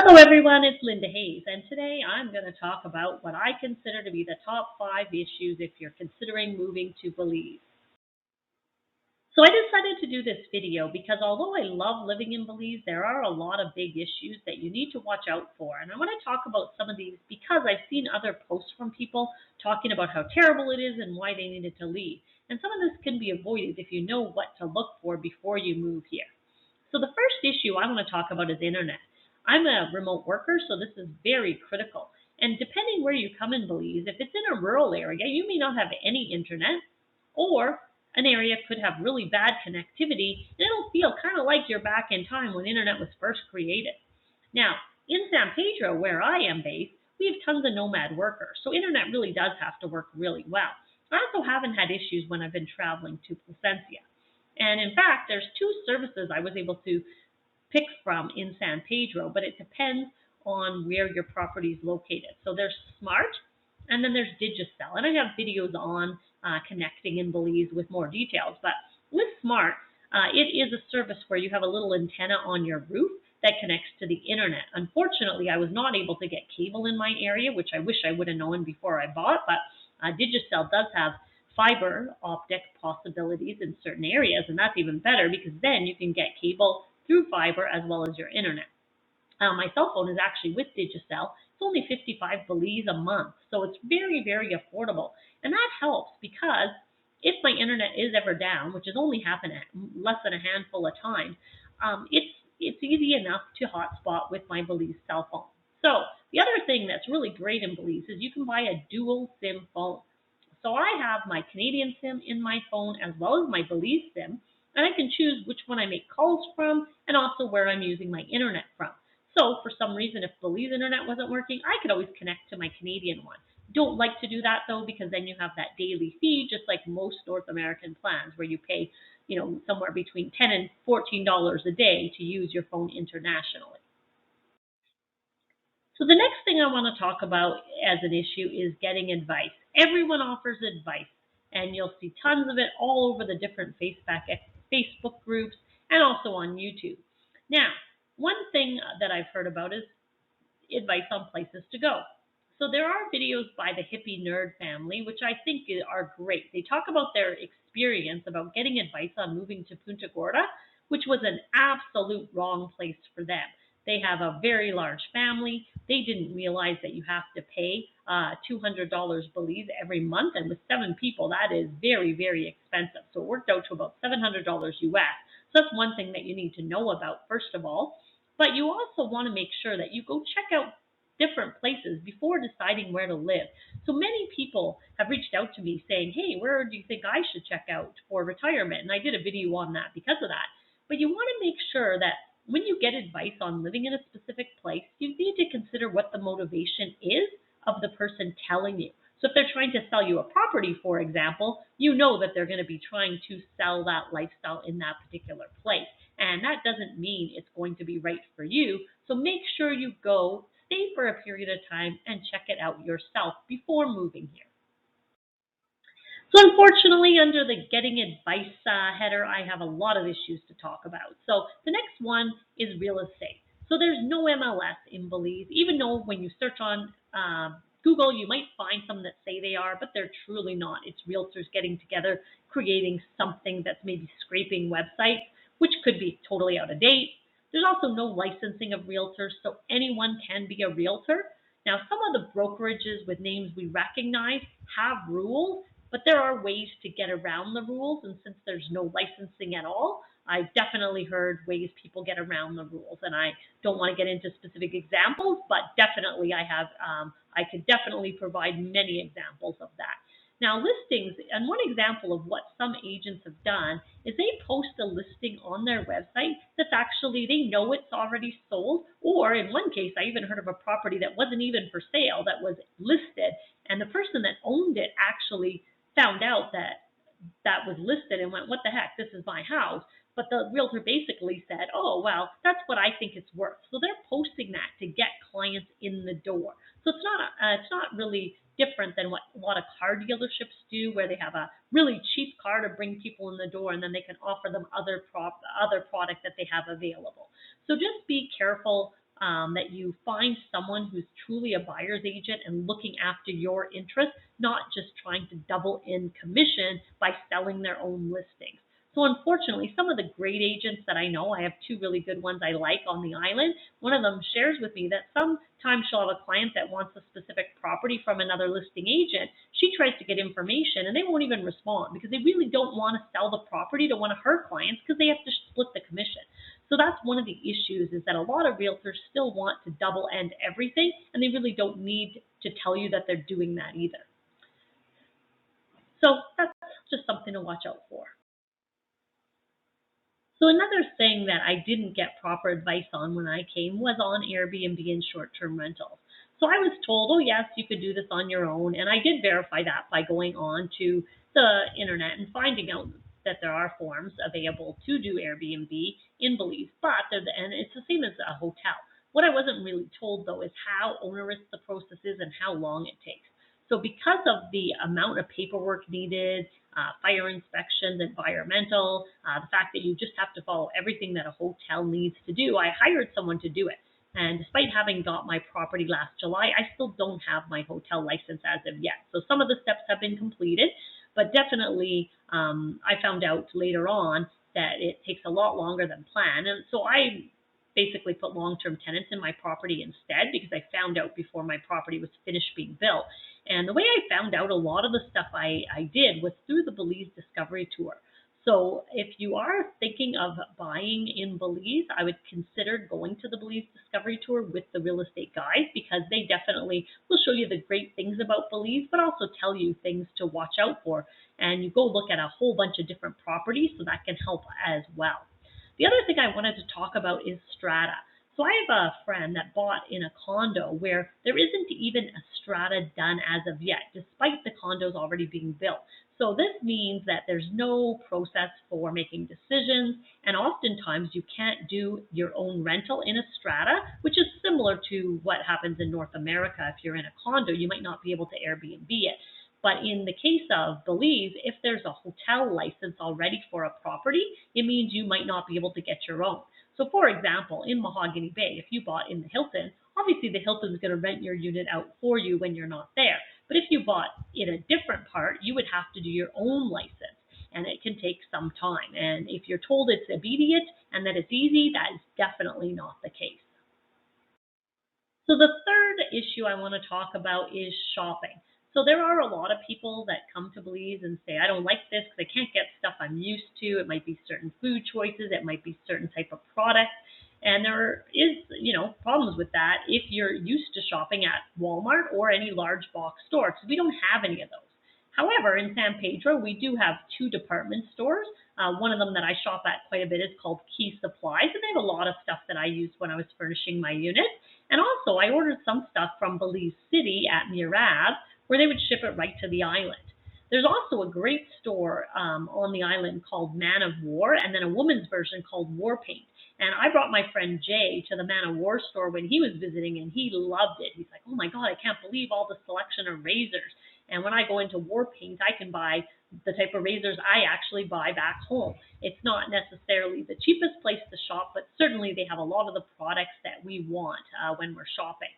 Hello, everyone. It's Linda Hayes, and today I'm going to talk about what I consider to be the top 5 issues if you're considering moving to Belize. So I decided to do this video because although I love living in Belize, there are a lot of big issues that you need to watch out for. And I want to talk about some of these because I've seen other posts from people talking about how terrible it is and why they needed to leave. And some of this can be avoided if you know what to look for before you move here. So the first issue I want to talk about is internet. I'm a remote worker, so this is very critical. And depending where you come in Belize, if it's in a rural area, you may not have any internet, or an area could have really bad connectivity, and it'll feel kind of like you're back in time when internet was first created. Now, in San Pedro, where I am based, we have tons of nomad workers, so internet really does have to work really well. I also haven't had issues when I've been traveling to Placencia. And in fact, there's two services I was able to pick from in San Pedro, but it depends on where your property is located. So there's Smart, and then there's Digicel. And I have videos on connecting in Belize with more details. But with Smart, it is a service where you have a little antenna on your roof that connects to the internet. Unfortunately, I was not able to get cable in my area, which I wish I would have known before I bought, but Digicel does have fiber optic possibilities in certain areas, and that's even better because then you can get cable through fiber as well as your internet. My cell phone is actually with Digicel. It's only 55 Belize a month, so it's very, very affordable. And that helps because if my internet is ever down, which has only happened less than a handful of times, it's easy enough to hotspot with my Belize cell phone. So the other thing that's really great in Belize is you can buy a dual SIM phone. So I have my Canadian SIM in my phone as well as my Belize SIM, and I can choose which one I make calls from and also where I'm using my internet from. So for some reason, if Belize internet wasn't working, I could always connect to my Canadian one. Don't like to do that though, because then you have that daily fee, just like most North American plans, where you pay, somewhere between $10 and $14 a day to use your phone internationally. So the next thing I want to talk about as an issue is getting advice. Everyone offers advice, and you'll see tons of it all over the different Facebook groups and also on YouTube. Now, one thing that I've heard about is advice on places to go. So there are videos by the hippie nerd family, which I think are great. They talk about their experience about getting advice on moving to Punta Gorda, which was an absolute wrong place for them. They have a very large family. They didn't realize that you have to pay $200 Belize every month, and with 7 people, that is very, very expensive. So it worked out to about $700 US. So that's one thing that you need to know about, first of all. But you also want to make sure that you go check out different places before deciding where to live. So many people have reached out to me saying, hey, where do you think I should check out for retirement? And I did a video on that because of that. But you want to make sure that when you get advice on living in a specific place, you need to consider what the motivation is of the person telling you. So if they're trying to sell you a property, for example, you know that they're going to be trying to sell that lifestyle in that particular place. And that doesn't mean it's going to be right for you. So make sure you go, stay for a period of time, and check it out yourself before moving here. So unfortunately, under the getting advice header, I have a lot of issues to talk about. So the next one is real estate. So there's no MLS in Belize, even though when you search on Google, you might find some that say they are, but they're truly not. It's realtors getting together, creating something that's maybe scraping websites, which could be totally out of date. There's also no licensing of realtors, so anyone can be a realtor. Now, some of the brokerages with names we recognize have rules, but there are ways to get around the rules. And since there's no licensing at all, I've definitely heard ways people get around the rules. And I don't want to get into specific examples, but definitely I could definitely provide many examples of that. Now, listings, and one example of what some agents have done is they post a listing on their website that's actually, they know it's already sold, or in one case, I even heard of a property that wasn't even for sale that was listed, and the person that owned it actually found out that that was listed and went, what the heck, this is my house. But the realtor basically said, oh, well, that's what I think it's worth. So they're posting that to get clients in the door. So it's not really different than what a lot of car dealerships do, where they have a really cheap car to bring people in the door, and then they can offer them other product that they have available. So just be careful that you find someone who's truly a buyer's agent and looking after your interests, not just trying to double in commission by selling their own listings. So unfortunately, some of the great agents that I know, I have two really good ones I like on the island. One of them shares with me that sometimes she'll have a client that wants a specific property from another listing agent. She tries to get information and they won't even respond because they really don't want to sell the property to one of her clients because they have to split the commission. So that's one of the issues, is that a lot of realtors still want to double end everything and they really don't need to tell you that they're doing that either. So that's just something to watch out for. So another thing that I didn't get proper advice on when I came was on Airbnb and short-term rentals. So I was told, oh yes, you could do this on your own, and I did verify that by going on to the internet and finding out that there are forms available to do Airbnb in Belize, and it's the same as a hotel. What I wasn't really told though is how onerous the process is and how long it takes. So because of the amount of paperwork needed, fire inspections, environmental, the fact that you just have to follow everything that a hotel needs to do, I hired someone to do it. And despite having got my property last July, I still don't have my hotel license as of yet. So some of the steps have been completed, but definitely I found out later on that it takes a lot longer than planned. And so I basically put long-term tenants in my property instead because I found out before my property was finished being built. And the way I found out a lot of the stuff I did was through the Belize Discovery Tour. So if you are thinking of buying in Belize, I would consider going to the Belize Discovery Tour with the real estate guide because they definitely will show you the great things about Belize, but also tell you things to watch out for. And you go look at a whole bunch of different properties, so that can help as well. The other thing I wanted to talk about is strata. So I have a friend that bought in a condo where there isn't even a strata done as of yet, despite the condos already being built. So this means that there's no process for making decisions, and oftentimes you can't do your own rental in a strata, which is similar to what happens in North America. If you're in a condo, you might not be able to Airbnb it. But in the case of Belize, if there's a hotel license already for a property, it means you might not be able to get your own. So for example, in Mahogany Bay, if you bought in the Hilton, obviously the Hilton is going to rent your unit out for you when you're not there. But if you bought in a different part, you would have to do your own license, and it can take some time. And if you're told it's immediate and that it's easy, that is definitely not the case. So the third issue I want to talk about is shopping. So there are a lot of people that come to Belize and say, I don't like this because I can't get stuff I'm used to. It might be certain food choices. It might be certain type of product. And there is, problems with that if you're used to shopping at Walmart or any large box store, because we don't have any of those. However, in San Pedro, we do have two department stores. One of them that I shop at quite a bit is called Key Supplies, and they have a lot of stuff that I used when I was furnishing my unit. And also, I ordered some stuff from Belize City at Murad, where they would ship it right to the island. There's also a great store on the island called Man of War, and then a woman's version called War Paint. And I brought my friend Jay to the Man of War store when he was visiting, and he loved it. He's like, oh my God, I can't believe all the selection of razors. And when I go into War Paint, I can buy the type of razors I actually buy back home. It's not necessarily the cheapest place to shop, but certainly they have a lot of the products that we want when we're shopping.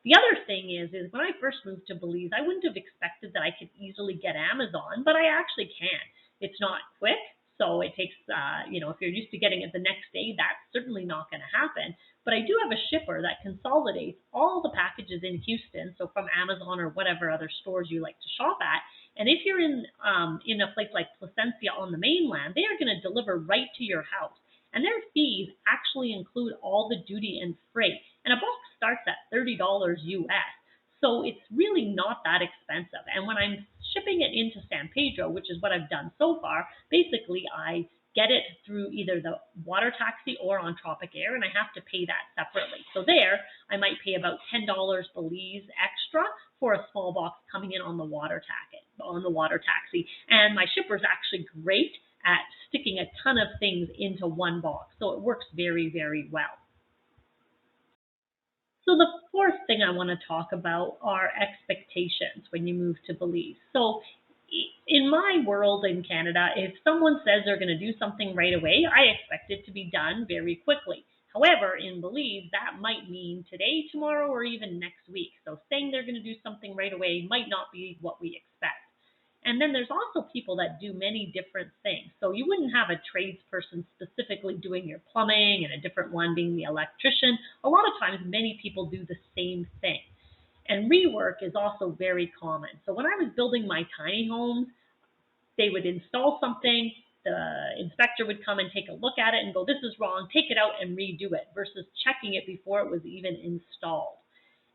The other thing is when I first moved to Belize, I wouldn't have expected that I could easily get Amazon, but I actually can. It's not quick, so it takes, if you're used to getting it the next day, that's certainly not going to happen. But I do have a shipper that consolidates all the packages in Houston, so from Amazon or whatever other stores you like to shop at. And if you're in a place like Placencia on the mainland, they are going to deliver right to your house. And their fees actually include all the duty and freight. And a box starts at $30 US. So it's really not that expensive. And when I'm shipping it into San Pedro, which is what I've done so far, basically I get it through either the water taxi or on Tropic Air, and I have to pay that separately. So there, I might pay about $10 Belize extra for a small box coming in on the water taxi. And my shipper is actually great at sticking a ton of things into one box, so it works very, very well. So the fourth thing I want to talk about are expectations when you move to Belize. So in my world in Canada, if someone says they're going to do something right away, I expect it to be done very quickly. However, in Belize, that might mean today, tomorrow, or even next week. So saying they're going to do something right away might not be what we expect. And then there's also people that do many different things. So you wouldn't have a tradesperson specifically doing your plumbing and a different one being the electrician. A lot of times, many people do the same thing. And rework is also very common. So when I was building my tiny homes, they would install something, the inspector would come and take a look at it and go, this is wrong, take it out and redo it, versus checking it before it was even installed.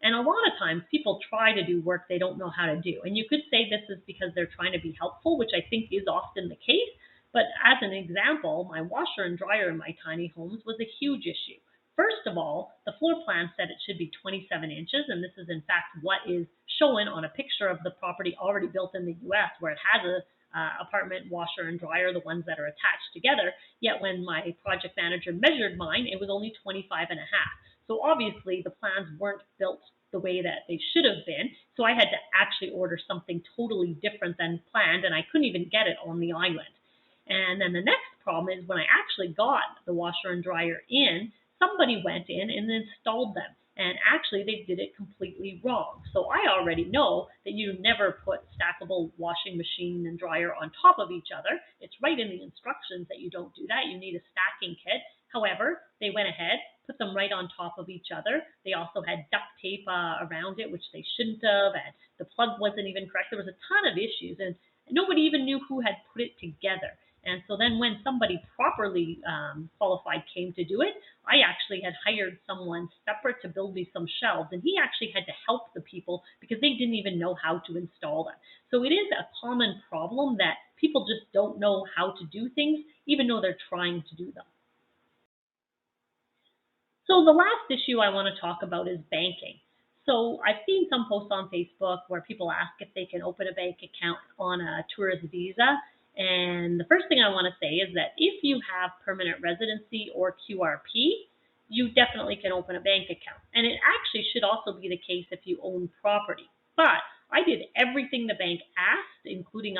And a lot of times people try to do work they don't know how to do. And you could say this is because they're trying to be helpful, which I think is often the case. But as an example, my washer and dryer in my tiny homes was a huge issue. First of all, the floor plan said it should be 27 inches, and this is in fact what is shown on a picture of the property already built in the US, where it has a apartment washer and dryer, the ones that are attached together. Yet when my project manager measured mine, it was only 25 and a half. So obviously the plans weren't built the way that they should have been. So I had to actually order something totally different than planned, and I couldn't even get it on the island. And then the next problem is when I actually got the washer and dryer in, somebody went in and installed them. And actually, they did it completely wrong. So I already know that you never put stackable washing machine and dryer on top of each other. It's right in the instructions that you don't do that. You need a stacking kit. However, they went ahead, put them right on top of each other. They also had duct tape around it, which they shouldn't have, and the plug wasn't even correct. There was a ton of issues, and nobody even knew who had put it together. And so then when somebody properly qualified came to do it, I actually had hired someone separate to build me some shelves, and he actually had to help the people because they didn't even know how to install them. So it is a common problem that people just don't know how to do things, even though they're trying to do them. So the last issue I want to talk about is banking. So I've seen some posts on Facebook where people ask if they can open a bank account on a tourist visa. And the first thing I want to say is that if you have permanent residency or QRP, you definitely can open a bank account. And it actually should also be the case if you own property. But I did everything the bank asked, including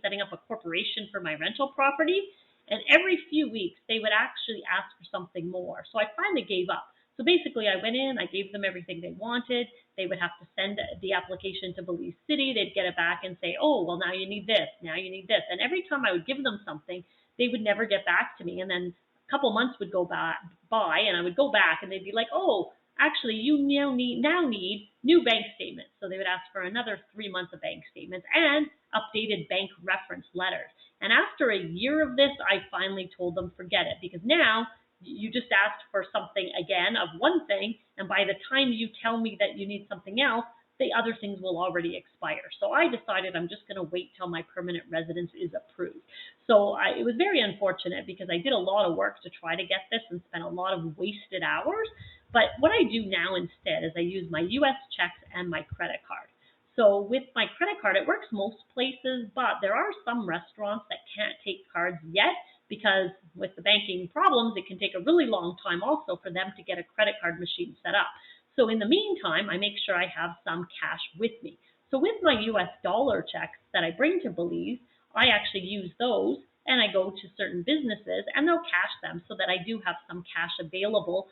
setting up a corporation for my rental property. And every few weeks, they would actually ask for something more. So I finally gave up. So basically, I went in, I gave them everything they wanted. They would have to send the application to Belize City. They'd get it back and say, oh, well, now you need this, now you need this. And every time I would give them something, they would never get back to me. And then a couple months would go by, and I would go back, and they'd be like, oh, actually, you now need new bank statements. So they would ask for another 3 months of bank statements and updated bank reference letters. And after a year of this, I finally told them, forget it, because now you just asked for something again of one thing, and by the time you tell me that you need something else, the other things will already expire. So I decided I'm just going to wait till my permanent residence is approved. So it was very unfortunate because I did a lot of work to try to get this and spent a lot of wasted hours. But what I do now instead is I use my US checks and my credit card. So with my credit card, it works most places, but there are some restaurants that can't take cards yet because with the banking problems, it can take a really long time also for them to get a credit card machine set up. So in the meantime, I make sure I have some cash with me. So with my US dollar checks that I bring to Belize, I actually use those and I go to certain businesses and they'll cash them so that I do have some cash available.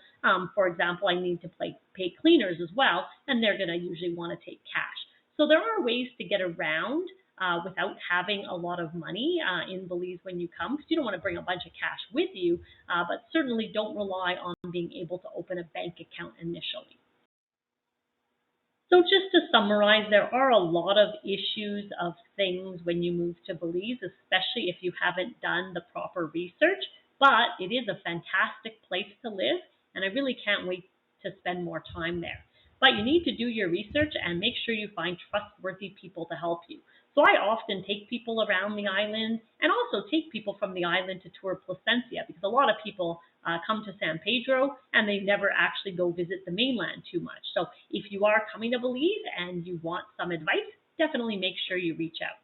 For example, I need to pay cleaners as well, and they're going to usually want to take cash. So there are ways to get around without having a lot of money in Belize when you come, because you don't want to bring a bunch of cash with you, but certainly don't rely on being able to open a bank account initially. So just to summarize, there are a lot of issues of things when you move to Belize, especially if you haven't done the proper research, but it is a fantastic place to live, and I really can't wait to spend more time there. But you need to do your research and make sure you find trustworthy people to help you. So I often take people around the island and also take people from the island to tour Placencia because a lot of people come to San Pedro and they never actually go visit the mainland too much. So if you are coming to Belize and you want some advice, definitely make sure you reach out.